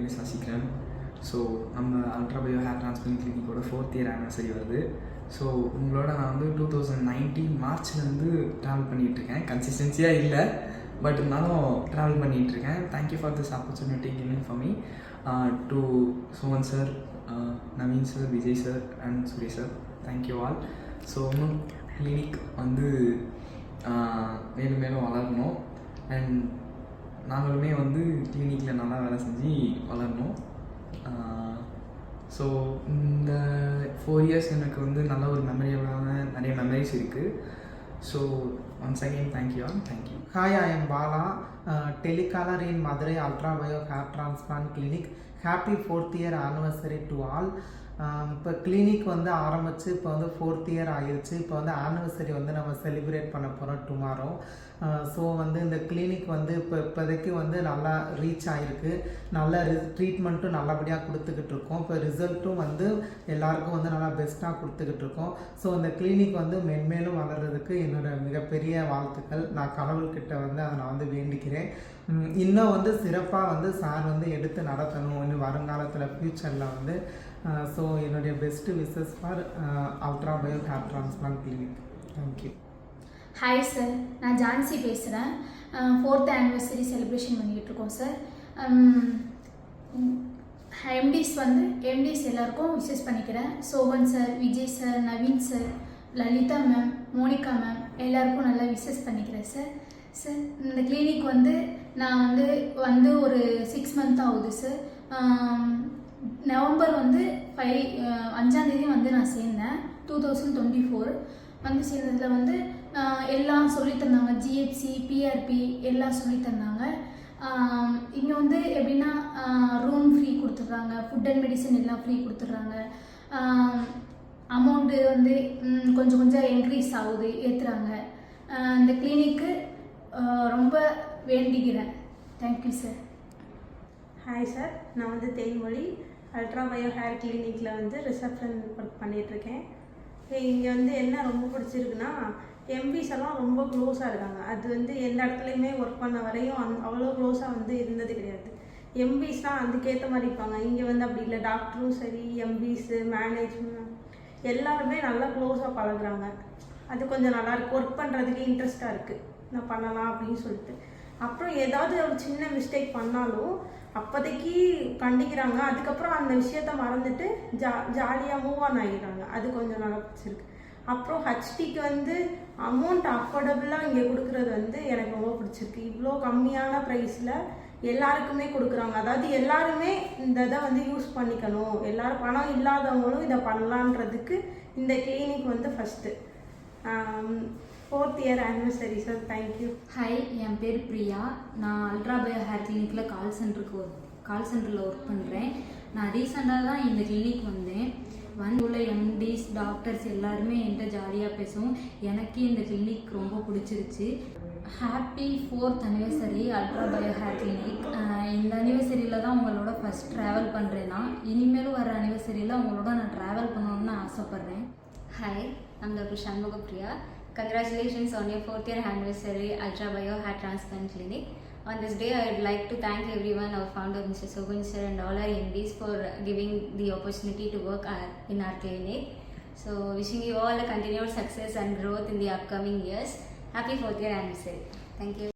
is Sasikiran. So நம்ம ultra bio hair transplant கிளினிக்கோட 4th year anniversary வருது. So உங்களோட நான் வந்து 2019 மார்ச்லேருந்து ட்ராவல் பண்ணிகிட்ருக்கேன். கன்சிஸ்டன்சியாக இல்லை, பட் இருந்தாலும் ட்ராவல் பண்ணிகிட்ருக்கேன். Thank you for this opportunity giving for me to Suman sir, Naveen sir, Vijay sir and Suresh sir. Thank you all. So இன்னும் கிளினிக் வந்து மேலும் மேலும் வளரணும் அண்ட் நாங்களுமே வந்து கிளினிக்கில் நல்லா வேலை செஞ்சு வளரணும். ஸோ இந்த 4 இயர்ஸ் எனக்கு வந்து நல்ல ஒரு மெமரியபிளான நிறைய மெமரிஸ் இருக்குது. So once again thank you all. Thank you. Hi, I am Bala, telecaller in Madurai Ultra Bio Hair Transplant Clinic. Happy 4th year anniversary to all. இப்போ கிளினிக் வந்து ஆரம்பித்து இப்போ வந்து 4th இயர் ஆகிடுச்சு. இப்போ வந்து ஆனிவர்சரி வந்து நம்ம செலிப்ரேட் பண்ண போகிறோம் டுமாரோ. ஸோ வந்து இந்த கிளினிக் வந்து இப்போதைக்கு வந்து நல்லா ரீச் ஆகிருக்கு. நல்ல ட்ரீட்மெண்ட்டும் நல்லபடியாக கொடுத்துக்கிட்டு இருக்கோம். இப்போ ரிசல்ட்டும் வந்து எல்லாருக்கும் வந்து நல்லா பெஸ்ட்டாக கொடுத்துக்கிட்டு இருக்கோம். ஸோ இந்த கிளினிக் வந்து மென்மேலும் வளர்கிறதுக்கு என்னோடய மிகப்பெரிய வாழ்த்துக்கள். நான் கடவுள்கிட்ட வந்து அதை நான் வந்து வேண்டிக்கிறேன். இன்னும் வந்து சிறப்பாக வந்து சார் வந்து எடுத்து நடத்தணும் இன்னும் வருங்காலத்தில் ஃப்யூச்சரில் வந்து. ஸோ என்னுடைய best wishes for ultra bio hair transplant clinic. Thank you. Hi sir, நான் ஜான்சி பேசுகிறேன். 4th ஆனிவர்சரி செலிப்ரேஷன் பண்ணிக்கிட்டு இருக்கோம் சார். எம்டிஸ் எல்லாருக்கும் விஷஸ் பண்ணிக்கிறேன். Sobhan sir, Vijay sir, Naveen sir, Lalitha ma'am, Monika ma'am எல்லாருக்கும் நல்லா விஷஸ் பண்ணிக்கிறேன் சார். சார் இந்த கிளினிக் வந்து நான் வந்து ஒரு 6 மந்த் ஆகுது சார். நவம்பர் வந்து 5ஆம் தேதி வந்து நான் சேர்ந்தேன். 2024 வந்து சேர்ந்ததில் வந்து எல்லாம் சொல்லித்தந்தாங்க. ஜிஎஃப்சி, பிஆர்பி எல்லாம் சொல்லித்தந்தாங்க. இங்கே வந்து எப்படின்னா ரூம் ஃப்ரீ கொடுத்துட்றாங்க, ஃபுட் அண்ட் மெடிசன் எல்லாம் ஃப்ரீ கொடுத்துட்றாங்க. அமௌண்ட்டு வந்து கொஞ்சம் கொஞ்சம் இன்க்ரீஸ் ஆகுது, ஏற்றுறாங்க. இந்த கிளினிக்கு ரொம்ப வேண்டிக்கிறேன். Thank you sir. ஹாய் சார், நான் வந்து தேன்மொழி அல்ட்ரா பயோ ஹேர் கிளினிக்கில் வந்து ரிசப்ஷன் ஒர்க் பண்ணிகிட்ருக்கேன். இங்கே வந்து என்ன ரொம்ப பிடிச்சிருக்குன்னா எம்பிஸ் எல்லாம் ரொம்ப க்ளோஸாக இருக்காங்க. அது வந்து எந்த இடத்துலையுமே ஒர்க் பண்ண வரையும் அவ்வளோ க்ளோஸாக வந்து இருந்தது கிடையாது. எம்பிஸ்லாம் அதுக்கேற்ற மாதிரி இருப்பாங்க. இங்கே வந்து அப்படி இல்லை. டாக்டரும் சரி, எம்பிஸு, மேனேஜ்மெண்ட் எல்லாருமே நல்லா க்ளோஸாக பழகுறாங்க. அது கொஞ்சம் நல்லாயிருக்கு. ஒர்க் பண்ணுறதுக்கு இன்ட்ரெஸ்ட்டாக இருக்குது. நான் பண்ணலாம் அப்படின்னு சொல்லிட்டு. அப்புறம் ஏதாவது ஒரு சின்ன மிஸ்டேக் பண்ணாலும் அப்போதைக்கு கண்டிக்கிறாங்க. அதுக்கப்புறம் அந்த விஷயத்த மறந்துட்டு ஜாலியாக மூவ் ஆன் ஆகிடுறாங்க. அது கொஞ்சம் நல்லா பிடிச்சிருக்கு. அப்புறம் ஹச்டிக்கு வந்து அமௌண்ட் அஃபோர்டபுளாக இங்கே கொடுக்குறது வந்து எனக்கு ரொம்ப பிடிச்சிருக்கு. இவ்வளோ கம்மியான ப்ரைஸில் எல்லாருக்குமே கொடுக்குறாங்க. அதாவது எல்லாருமே இந்த இதை வந்து யூஸ் பண்ணிக்கணும், எல்லோரும் பணம் இல்லாதவங்களும் இதை பண்ணலான்றதுக்கு இந்த கிளினிக் வந்து first. 4th year anniversary sir. Thank you. Hi, என் பேர் பிரியா. நான் அல்ட்ரா பயோ ஹேர் கிளினிக்கில் கால் சென்டரில் ஒர்க் பண்ணுறேன். நான் ரீசெண்டாக தான் இந்த கிளினிக் வந்தேன். உள்ள எம்டிஸ், டாக்டர்ஸ் எல்லாருமே என்கிட்ட ஜாலியாக பேசுவோம். எனக்கு இந்த கிளினிக் ரொம்ப பிடிச்சிருச்சு. Happy 4th anniversary ultra bio hair clinic. இந்த அனிவர்சரியில் தான் உங்களோட ஃபஸ்ட் ட்ராவல் பண்ணுறேன்னா, இனிமேலும் வர அனிவர்சரியில் உங்களோட நான் ட்ராவல் பண்ணணும்னு ஆசைப்பட்றேன். Hi, I'm Dr. Shanmugapriya. Congratulations on your 4th year anniversary Ultra Bio Hair Transplant Clinic. On this day, I would like to thank everyone, our founder Mr. Sobhan sir and all our MDs for giving the opportunity to work in our clinic. So, wishing you all a continued success and growth in the upcoming years. Happy 4th year anniversary. Thank you.